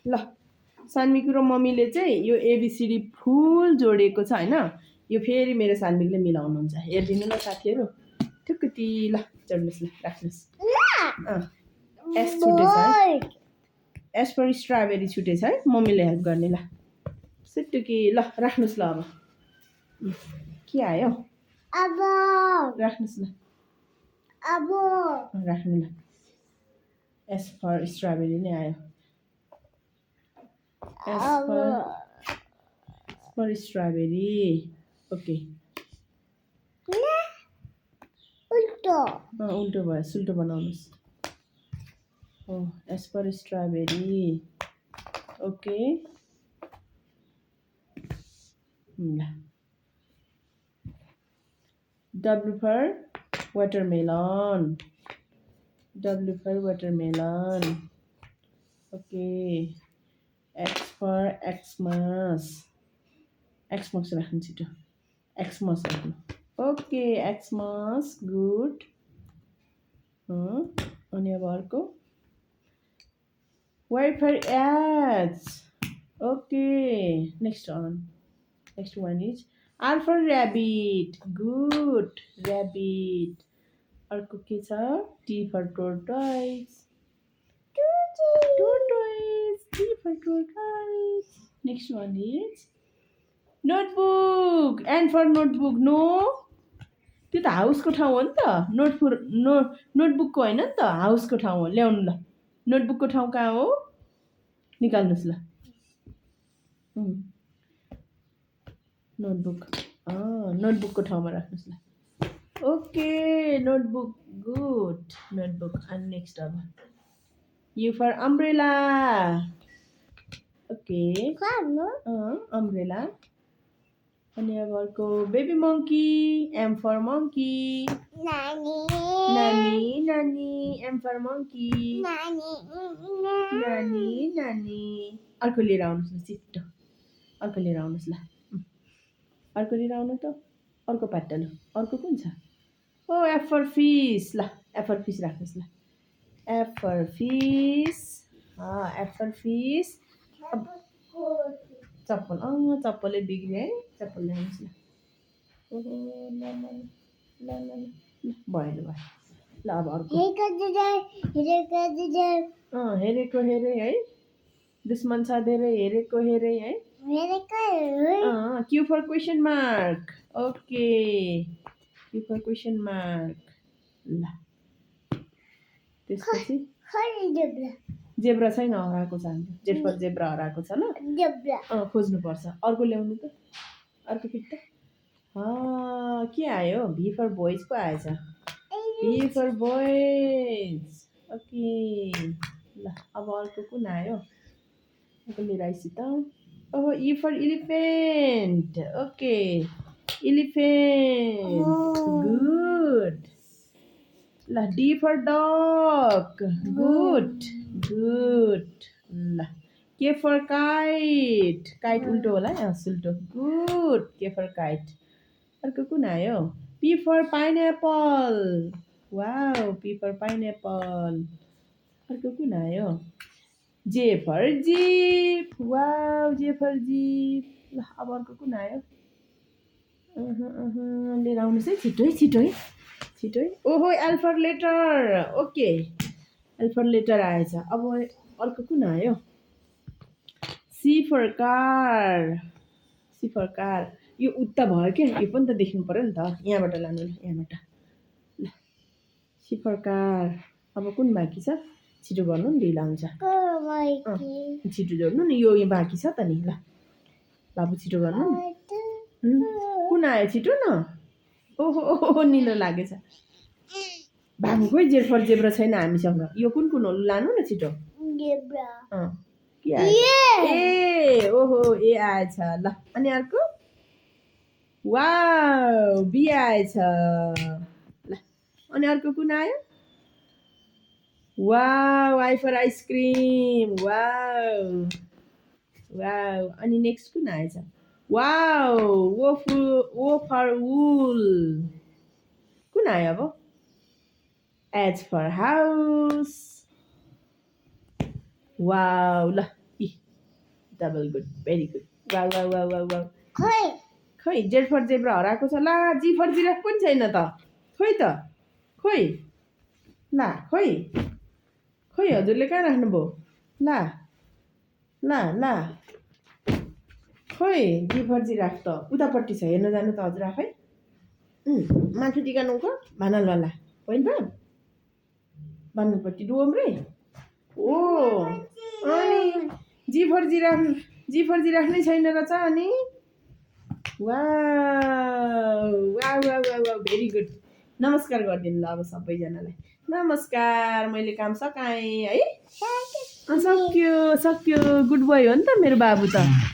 ल सान्मिक र मम्मीले चाहिँ यो एबिसिडी फुल जोडेको छ होइन यो फेरि मेरो सान्मिकले मिलाउनुहुन्छ हेरिदिनु ल साथीहरू ठुक्कुटी ल जोड्नुहोस् ल राख्नुहोस् एस छुटेछ है एस फर स्ट्रबेरी छुटेछ है मम्मीले हेल्प गर्ने ल सुटुकी ल राख्नुहोस् ल अब के आयो अब राख्नुहोस् ल अब राख्नु ल एस फर स्ट्रबेरी नै आयो एस फर स्ट्रबेरी ओके उल्टो भयो सुल्टो बनाउनुहोस् हो एस फर स्ट्रबेरी ओके ल W for watermelon. W for watermelon. Okay. X for Xmas. Xmas राख्नु छिटो. Xmas राख्नु. Okay, Xmas good. अनि अब अर्को. Y for H. Okay. Next one is R for rabbit. Good. Rabbit. अर्को के छ T for tortoise. Tortoise. T for tortoise. Next one is notebook. N for notebook. No. त्यो त हाउसको ठाउँ हो नि त नोटबुकको होइन नि त हाउसको ठाउँ हो ल्याउनु ल नोटबुकको ठाउँ कहाँ हो निकाल्नुहोस् ल नोटबुकको ठाउँमा राख्नुहोस् ल ओके नोटबुक गुड नोटबुक अनि नेक्स्ट अब U for umbrella okay umbrella अनि अब अर्को baby monkey M for monkey नानी एम फर मंकी नानी अर्को लिएर आउनुहोस् ल छिट्टो अर्को लिएर आउनुहोस् ल अर्को लिएर आउनु त अर्को पाटलो अर्को कुन छ ओ एफ फर फिस ल एफ फर फिस राख्नुहोस् ल एफ फर फिस चप्पल चप्पलै बिग्रियो है चप्पल ल्याउनुहोस् ल ओहो ल भएन भयो ल अब अर्को हेरेको हेरे है दुश्मन छ धेरै हेरेको हेरे है Q for question mark. Okay. Q for question mark. ल त्यसपछि जेब्रा छैन हराएको छ हाम्रो जेड फर जेब्रा हराएको छ ल खोज्नु पर्छ अर्को ल्याउनु त अर्को फिट्टा के आयो भी फर बोइज पो आएछ भी फर बोइज ओके ल अब अर्को कुन आयो अर्को लिएर आइसि त Oh, E for elephant. Okay. Elephant. Good. La D for dog. Good. La K for kite. Kite उल्टो होला सुल्टो. Good. K for kite. अर्को कुन आयो? P for pineapple. Wow. P for pineapple. अर्को कुन आयो? J for jeep. Wow, J for jeep. ल अब अर्को कुन आयो लिएर आउनुहोस् है छिटो ओहो L for letter okay L for letter आएछ अब अर्को कुन आयो सी फर कार यो उता भयो के यो पनि त देख्नु पर्यो नि त यहाँबाट लानु ल यहाँबाट ल सी फर कार अब कुन बाँकी छ छिटो गर्नु नि ढिला हुन्छ छिटो जोड्नु नि यो बाँकी छ त नि ल बाबु छिटो गर्नु नि कुन आयो छिटो न ओहो निलो लागेछ बाबुकै जेड फर जेब्रा छैन हामीसँग यो कुन हो लानु न छिटो के आएछ ए ओहो ए आएछ ल अनि अर्को वाउ बी आएछ ल अनि अर्को कुन आयो Wow, I for ice cream. Wow. अनि नेक्स्ट कुन आएछ Wow, O for wool. कुन आयो अब H for house. Wow, ल इ double good very good wow wow wow wow wow खै जेड फर जेब्रा हराएको छ ला जी फर जिराफ पनि छैन त खोइ त खोइ ला खोइ खोइ हजुरले कहाँ राख्नुभयो ला ला ला खोइ जी फर जिराफ त उतापट्टि छ हेर्न जानु त हजुर आफै माथि टिकानुको भानलवाला होइन त भानलपट्टि डुवम्रै ओ अनि जी फर जिराफ नै छैन रहेछ अनि wow wow wow wow wow very good नमस्कार गरिदिनु ल अब सबैजनालाई नमस्कार मैले काम सकाएँ है सक्यो सक्यो गुड बोय हो नि त मेरो बाबु त